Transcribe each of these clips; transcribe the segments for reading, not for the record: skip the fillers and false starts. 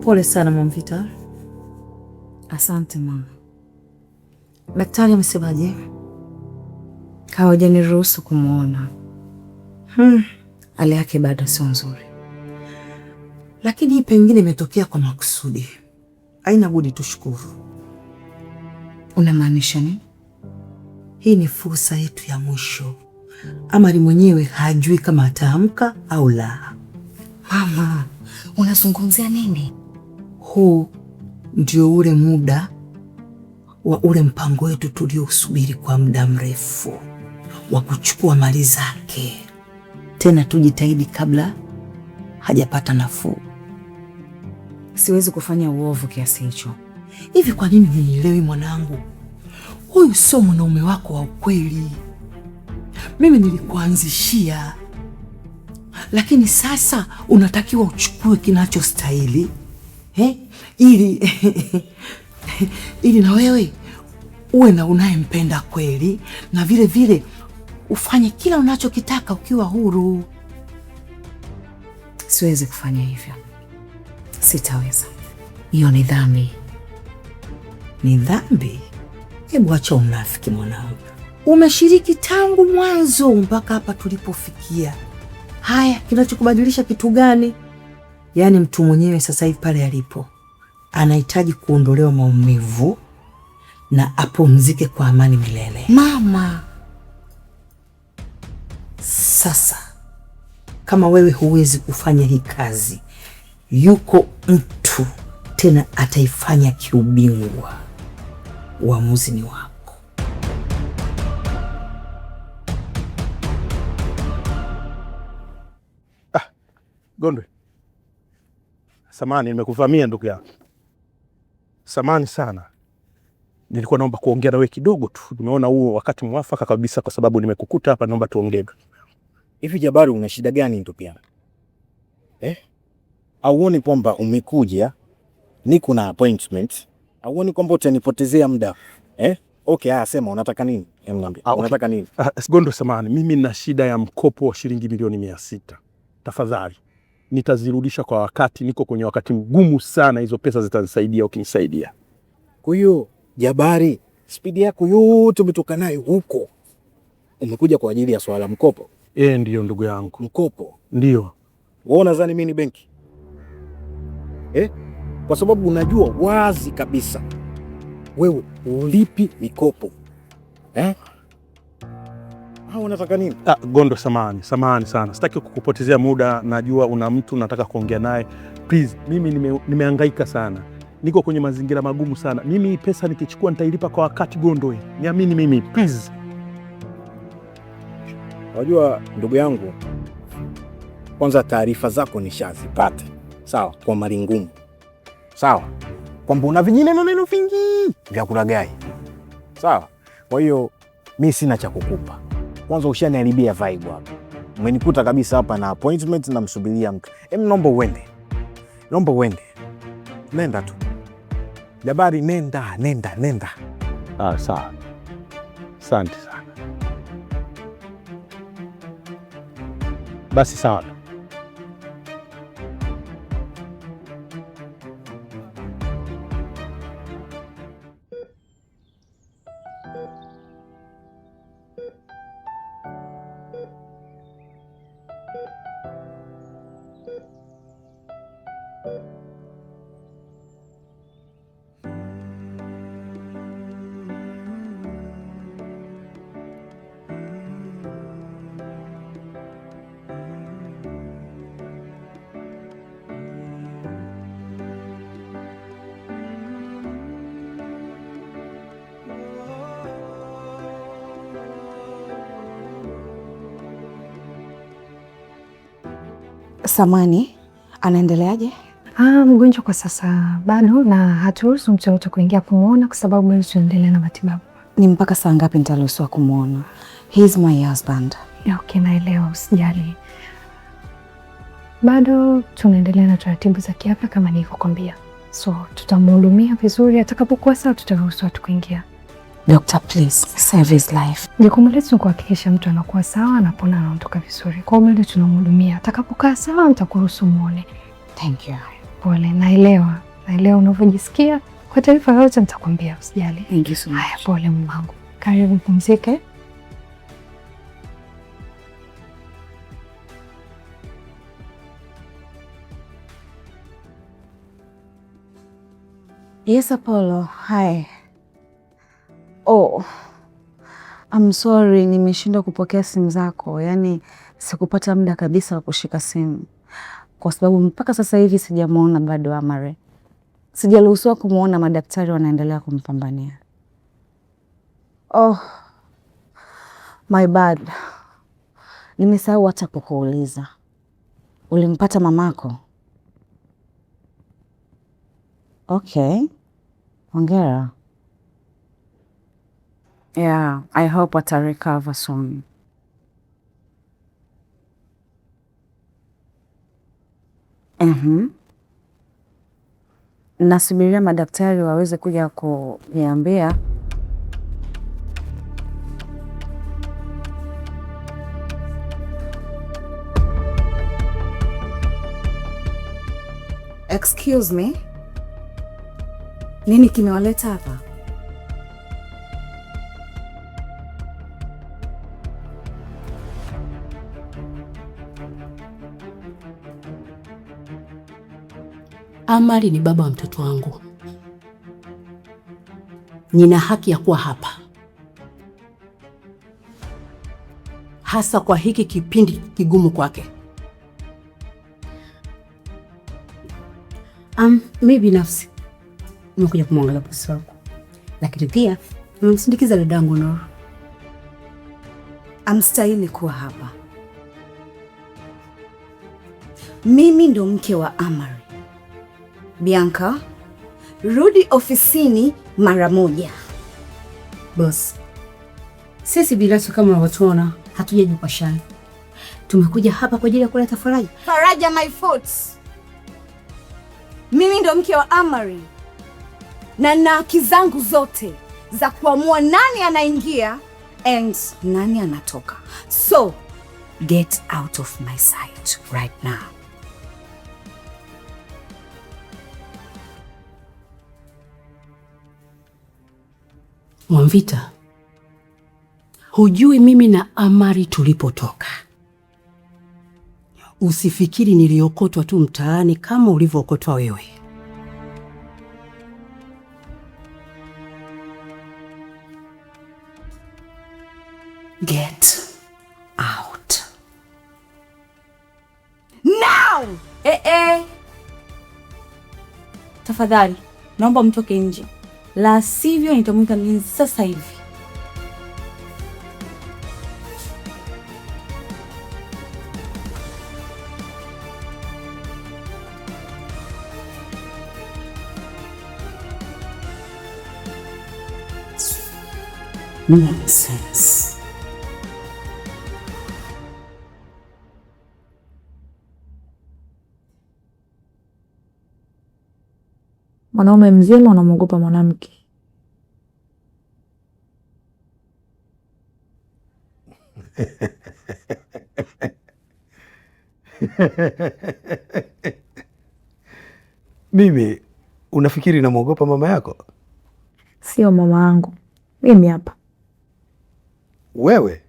Pole sana Mwamvita. Asante mama. Daktari amesemaje? Hawajaniruhusu kumuona. Hali yake bado sio nzuri. Lakini hii pengine imetokea kwa makusudi. Haina budi tushukuru. Unamaanisha nini? Hii ni fursa yetu ya mwisho. Amari mwenyewe hajui kama ataamka au la. Mama, unazungumzia nini? Huu ndio ule muda wa ule mpango wetu tuliousubiri kwa muda mrefu wa kuchukua mali zake. Tena tujitahidi kabla hajapata nafuu. Siwezi kufanya uovu kiasi hicho. Hivi kwa nini hunielewi mwanangu? Huyu sio mwanaume wako wa ukweli. Mimi nilikuanzishia, lakini sasa unatakiwa uchukue kinachostahili ili na wewe uwe na unayempenda kweli, na vile vile ufanye kila unachokitaka ukiwa huru. Siwezi kufanya hivyo. Sitaweza. Hiyo ni dhambi. Ni dhambi? Hebu acha unafiki mwanangu. Umeshiriki tangu mwanzo mpaka hapa tulipofikia. Haya, kinachokubadilisha kitu gani? Yaani mtu mwenyewe sasa hivi pale alipo anahitaji kuondolewa maumivu na apumzike kwa amani milele. Mama, sasa kama wewe huwezi kufanya hii kazi, yuko mtu tena ataifanya kiubingwa. Uamuzi ni wako. Gondwe, samani nimekuvamia ndugu yangu. Samani sana. Nilikuwa naomba kuongea na wewe kidogo tu. Nimeona huo wakati mwafaka kabisa kwa sababu nimekukuta hapa, naomba tuongee. Hivi Jabari, una shida gani ndugu yangu? Auoni kwamba umekuja niko na appointment? Auoni kwamba utanipotezea muda? Okay, haya sema unataka nini? Niambie. Unataka nini? Gondwe, samani, mimi nina shida ya mkopo wa shilingi milioni 600. Tafadhali nitazirudisha kwa wakati, niko kwenye wakati mgumu sana, hizo pesa zitanisaidia ukinisaidia. Kwa hiyo Jabari, spidi yako yote umetoka nayo huko, umekuja kwa ajili ya swala mkopo? Ndio ndugu yangu. Mkopo? Ndio. Wewe unadhani mimi ni benki? Kwa sababu unajua wazi kabisa wewe ulipi mikopo. Unataka nini? Gondo, samani sana. Sitaki kukupotezea muda, najua una mtu nataka kuongea naye. Please, mimi nimehangaika sana. Niko kwenye mazingira magumu sana. Mimi pesa nikichukua nitailipa kwa wakati Gondo. Niamini mimi, please. Unajua ndugu yangu, kwanza taarifa zako nishazipata. Sawa, kwa mali ngumu. Sawa, kwamba una vijineno vingi vya kulagai. Sawa, kwa hiyo mimi sina cha kukupa. Kwanza ushaniharibia vibe hapa. Umenikuta kabisa hapa na appointment na msubiria mtu. Naomba uende. Nenda tu. Jabari, nenda. Sawa. Asante sana. Basi sawa. Samani, anaendeleaje? Mgonjwa kwa sasa bado, na haturuhusu mtu yote kuingia kumuona kwa sababu bado tunaendelea na matibabu. Ni mpaka saa ngapi nitaruhusiwa kumuona? He is my husband. Okay, naelewa, usijali. Bado tunaendelea na taratibu za kiafya kama nilivyokuambia. So, tutamhudumia vizuri, atakapokuwa sawa tutaruhusu watu kuingia. Doctor, please, save his life. Jukumu letu ni kuhakikisha mtu anakuwa sawa, anapona, anaondoka vizuri. Kwa hiyo tunamhudumia. Atakapokaa sawa nitakuruhusu muone. Thank you. Pole, naelewa unavyojisikia. Kwa taarifa yote nitakwambia, usijali. Thank you so much. Haya, pole mwanangu. Karibu pumzike. Yes, Apollo. Hi. Oh, I'm sorry, nimeshindwa kupokea simu zako. Yaani sikupata muda kabisa wa kushika simu, kwa sababu mpaka sasa hivi sijamuona bado Amare. Sijaruhusiwa kumuona, madaktari wanaendelea kumpambania. Oh, my bad. Nimesahau hata kukuuliza, ulimpata mamako? Okay, hongera. Yeah, I hope ata recover soon. Nasubiria madaktari waweze kuja kuniambia. Excuse me? Nini kimewaleta hapa? Amari ni baba wa mtoto wangu. Nina haki ya kuwa hapa, hasa kwa hiki kipindi kigumu kwake. Mimi binafsi nimekuja kumwangalia bosi wako, lakini pia nimemsindikiza dadangu Nuru. Amstahili kuwa hapa. Mimi ndo mke wa Amari. Bianca, rudi ofisini mara moja. Boss, sisi binafsi kama unavyotuona hatujaji kwa shani. Tumekuja hapa kwa ajili ya kuleta faraja. Faraja my fault. Mimi ndo mke wa Amari na nina haki zangu zote za kuamua nani anaingia and nani anatoka. So, get out of my sight right now. Mwamvita, hujui mimi na Amari tulipotoka. Usifikiri niliokotwa tu mtaani kama ulivyookotwa wewe. Get out. Now! Tafadhali, naomba mtoke nje. La sivyo nitamwita mlinzi sasa hivi. Nonsense. Mwanaume mzima unamwogopa mwanamke. Mimi unafikiri namwogopa mama yako? Sio mama yangu. Mimi hapa. Wewe?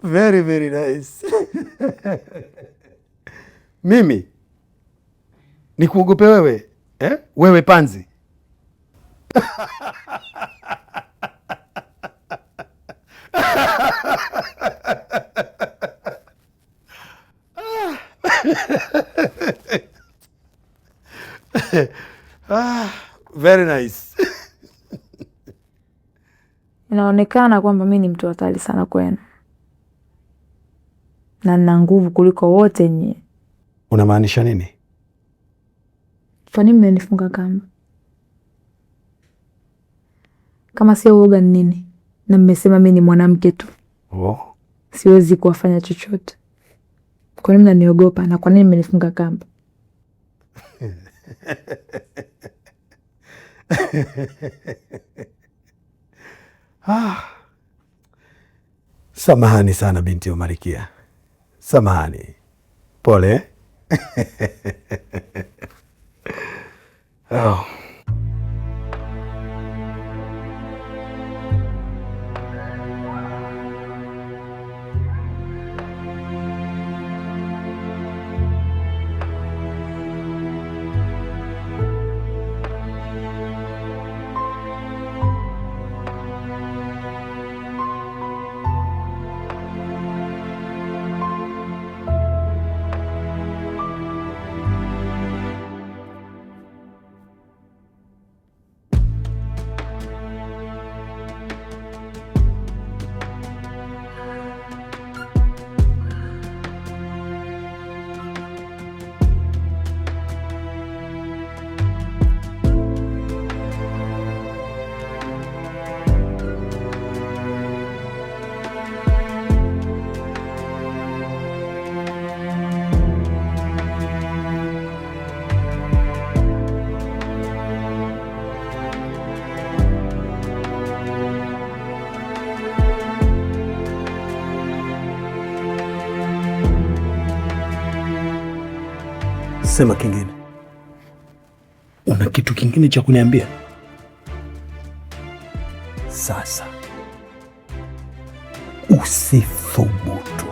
Very, very nice. Mimi nikuogope wewe eh? Wewe panzi. Very nice. Inaonekana kwamba mimi ni mtu hatari sana kwenu, na nina nguvu kuliko wote nyie. Unamaanisha nini? Kwa nini mmenifunga kamba? Kama sio uoga ni nini? Na mmesema mimi ni mwanamke tu. Oh. Siwezi kuwafanya chochote. Kwa nini mnaniogopa na kwa nini mmenifunga kamba? Samahani sana binti wa Marikia, samahani. Pole. Oh. Sema kingine. Una kitu kingine cha kuniambia? Sasa usithubutu.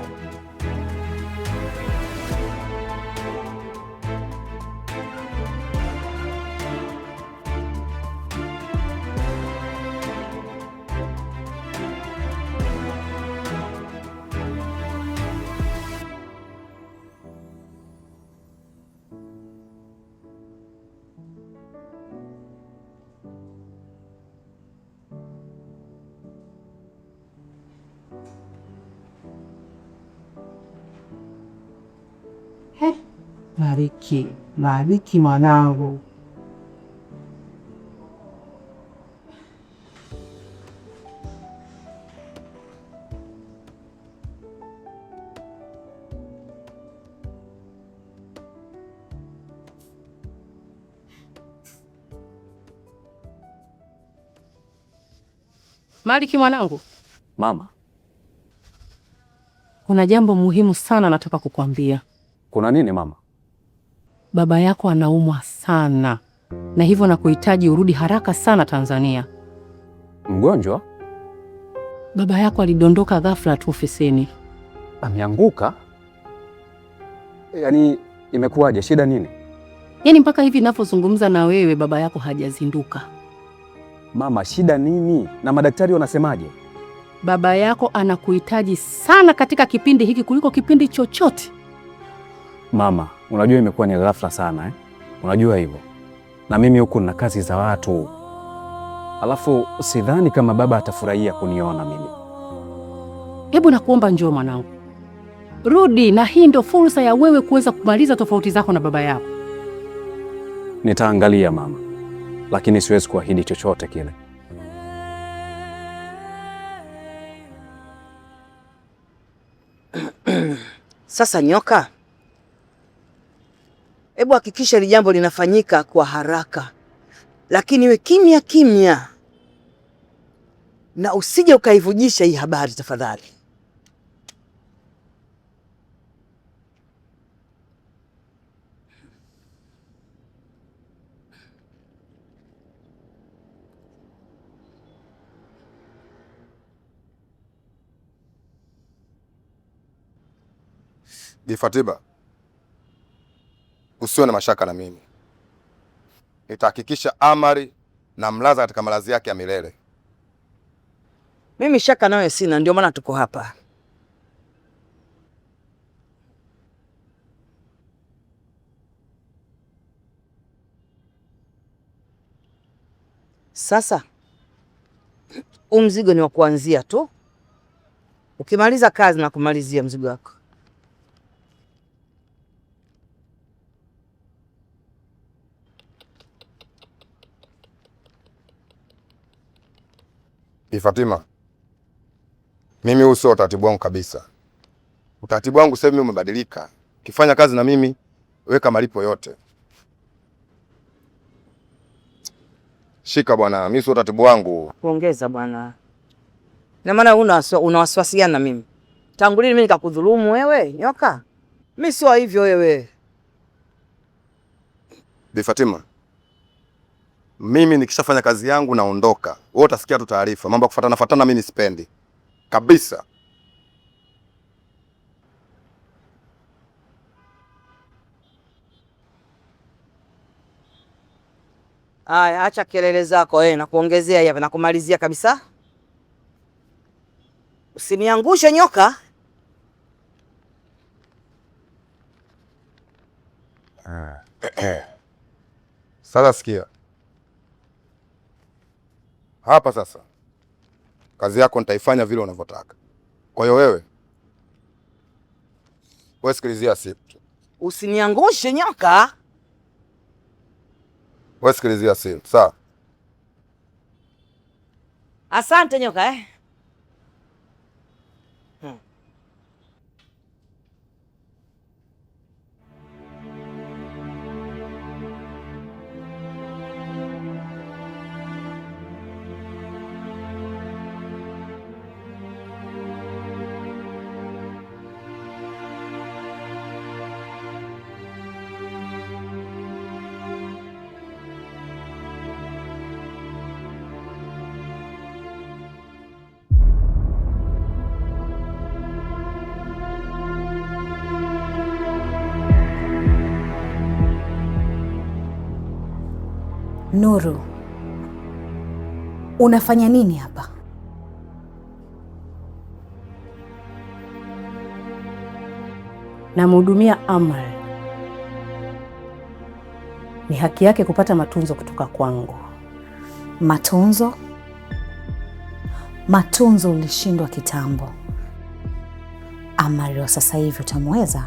Mariki mwanangu. Mariki mwanangu. Mama, Kuna jambo muhimu sana nataka kukwambia. kuna nini mama? Baba yako anaumwa sana na hivyo nakuhitaji urudi haraka sana Tanzania. Mgonjwa? Baba yako alidondoka ghafla tu ofisini. Ameanguka? Yaani imekuwaje? Shida nini? Yaani mpaka hivi ninapozungumza na wewe baba yako hajazinduka. Mama, shida nini? Na madaktari wanasemaje? Baba yako anakuhitaji sana katika kipindi hiki kuliko kipindi chochote. Mama, unajua imekuwa ni ghafla sana Unajua hivyo. Na mimi huku nina kazi za watu. Alafu sidhani kama baba atafurahia kuniona mimi. Hebu nakuomba njoo mwanangu. Rudi, na hii ndio fursa ya wewe kuweza kumaliza tofauti zako na baba yako. Nitaangalia mama, lakini siwezi kuahidi chochote kile. Sasa nyoka, hebu hakikisha hili jambo linafanyika kwa haraka, lakini iwe kimya kimya, na usije ukaivujisha hii habari tafadhali. Bi Fatiba, usiwe na mashaka na mimi. Nitahakikisha Amari na mlaza katika malazi yake ya milele. Mimi shaka nawe sina, ndio maana tuko hapa. Sasa mzigo ni wa kuanzia tu. Ukimaliza kazi na kumalizia mzigo wako. Bi Fatima, mimi huu sio utaratibu wangu kabisa. Utaratibu wangu sasa hivi umebadilika. Ukifanya kazi na mimi, weka malipo yote. Shika bwana, mimi sio utaratibu wangu. Kuongeza bwana. Na maana una wasiwasi gani na mimi? Tangu lini mimi nikakudhulumu wewe, nyoka? Mimi sio hivyo wewe. Bi Fatima, mimi nikishafanya kazi yangu naondoka. Wewe utasikia tu taarifa. Mambo ya kufuatana mimi sipendi. Kabisa. Aya, acha kelele zako na kuongezea hapa na kumalizia kabisa. Usiniangushe nyoka. Sasa sikia. Hapa sasa. Kazi yako nitaifanya vile unavyotaka. Kwa hiyo wewe sikilizia simu. Usiniangushe nyoka. Wewe sikilizia simu, sawa? Asante nyoka Nuru, unafanya nini hapa? Namhudumia Amal. Ni haki yake kupata matunzo kutoka kwangu. Matunzo? Matunzo ulishindwa kitambo. Amal wa sasa hivi utamweza?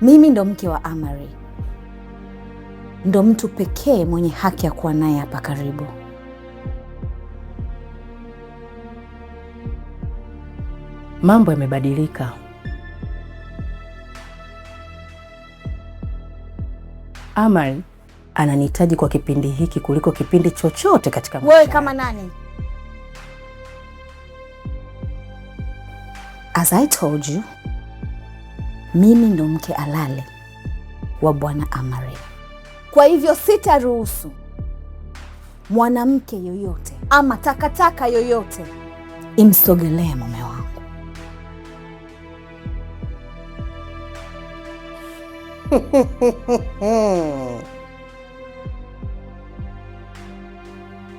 Mimi ndo mke wa Amari, ndo mtu pekee mwenye haki ya kuwa naye hapa karibu. Mambo yamebadilika. Amari ananihitaji kwa kipindi hiki kuliko kipindi chochote katika maisha. Wewe kama nani? As I told you, mimi ndo mke halali wa Bwana Amari. Kwa hivyo sitaruhusu mwanamke yoyote ama takataka yoyote imsogelee mume wangu.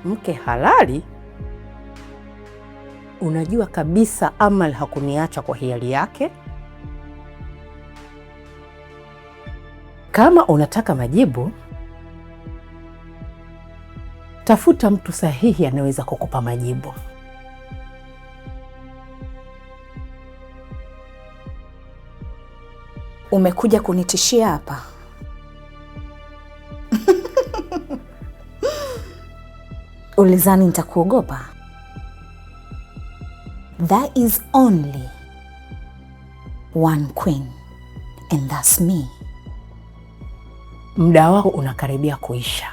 Mke halali? Unajua kabisa Amal hakuniacha kwa hiari yake. Kama unataka majibu, tafuta mtu sahihi anaweza kukupa majibu. Umekuja kunitishia hapa? Ulizani nitakuogopa? There is only one queen and that's me. Muda wako unakaribia kuisha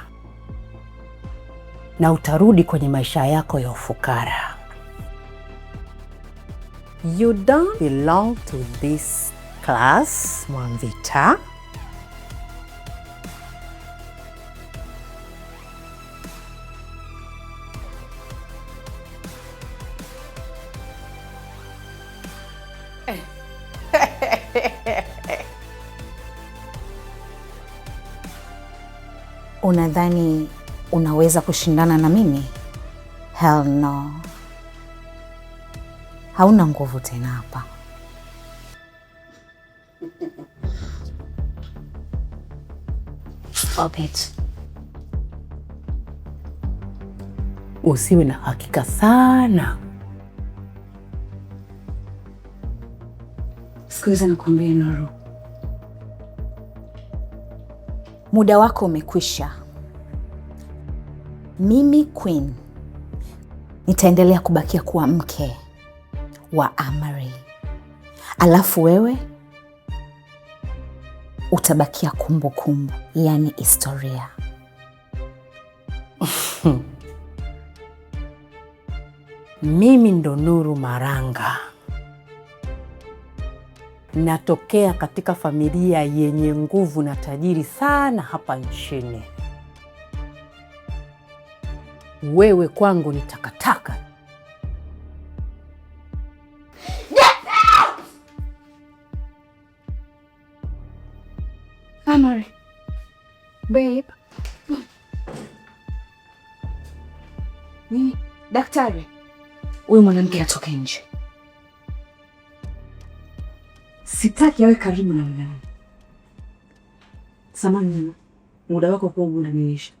na utarudi kwenye maisha yako ya ufukara. You don't belong to this class, Mwamvita. Unadhani unaweza kushindana na mimi? Hell no. Hauna nguvu tena hapa. Stop it. Usiwe na hakika sana. Sikiliza nikwambie Nuru. Muda wako umekwisha. Mimi Queen nitaendelea kubakia kuwa mke wa Amari. Alafu wewe utabakia kumbukumbu, yani historia. Mimi ndo Nuru Maranga. Natokea katika familia yenye nguvu na tajiri sana hapa nchini. Wewe kwangu ni takataka. Amari. Babe. Nini? Daktari, huyu mwanamke atoke nje. Sitaki awe karibu na mimi. Samahani, muda wako kwa unaniisha.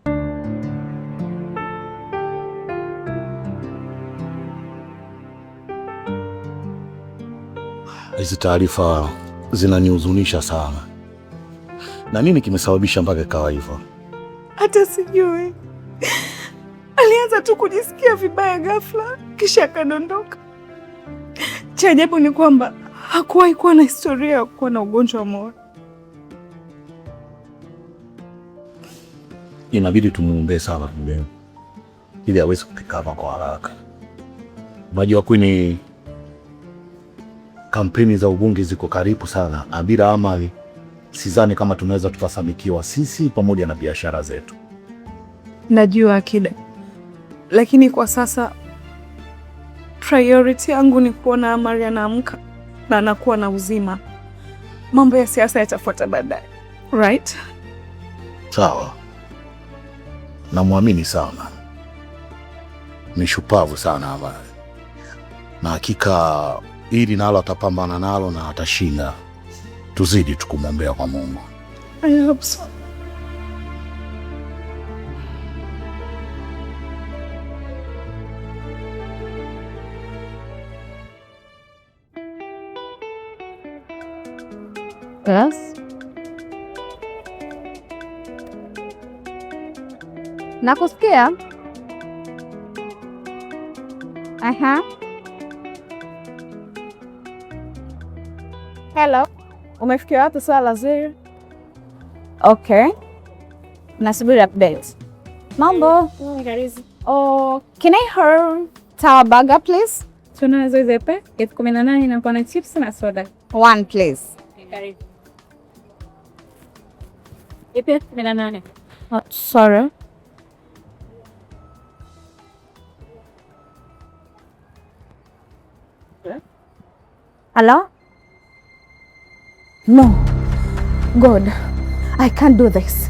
Hizi taarifa zinanihuzunisha sana. Na nini kimesababisha mpaka ikawa hivyo? Hata sijui. Alianza tu kujisikia vibaya ghafla, kisha akadondoka. Cha ajabu ni kwamba hakuwahi kuwa na historia ya kuwa na ugonjwa wa moyo. Inabidi tumuombee sana mbele, ili aweze kupikama kwa haraka. Unajua Queen, kampeni za ubunge ziko karibu sana, na bila amali sidhani kama tunaweza tukafanikiwa sisi pamoja na biashara zetu. Najua Akida, lakini kwa sasa priority yangu ni kuona Amari anaamka na anakuwa na uzima. Mambo ya siasa yatafuata baadaye. Right? Sawa. Namwamini sana. Ni shupavu sana Amari. Na hakika hili nalo atapambana nalo na atashinda. Tuzidi tukumwombea kwa Mungu. I hope so. Yes. Nakusikia. Aha. Hello. Umefikia wapi swala zuri? Okay. Nasubiri update. Mambo. Oh, can I have tower burger please? Tunazo hizo pe, 18 na pana chips na soda. One please. Karibu. Ipi 18? Oh, sorry. Hello? No. God, I can't do this.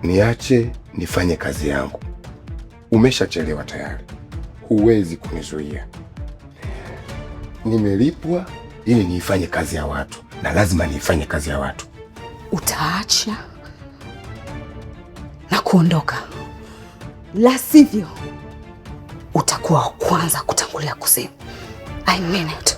Niache nifanye kazi yangu. Umeshachelewa tayari, huwezi kunizuia. Nimelipwa ili niifanye kazi ya watu, na lazima niifanye kazi ya watu. Utaacha na kuondoka, la sivyo utakuwa wa kwanza kutangulia kusema. I mean it.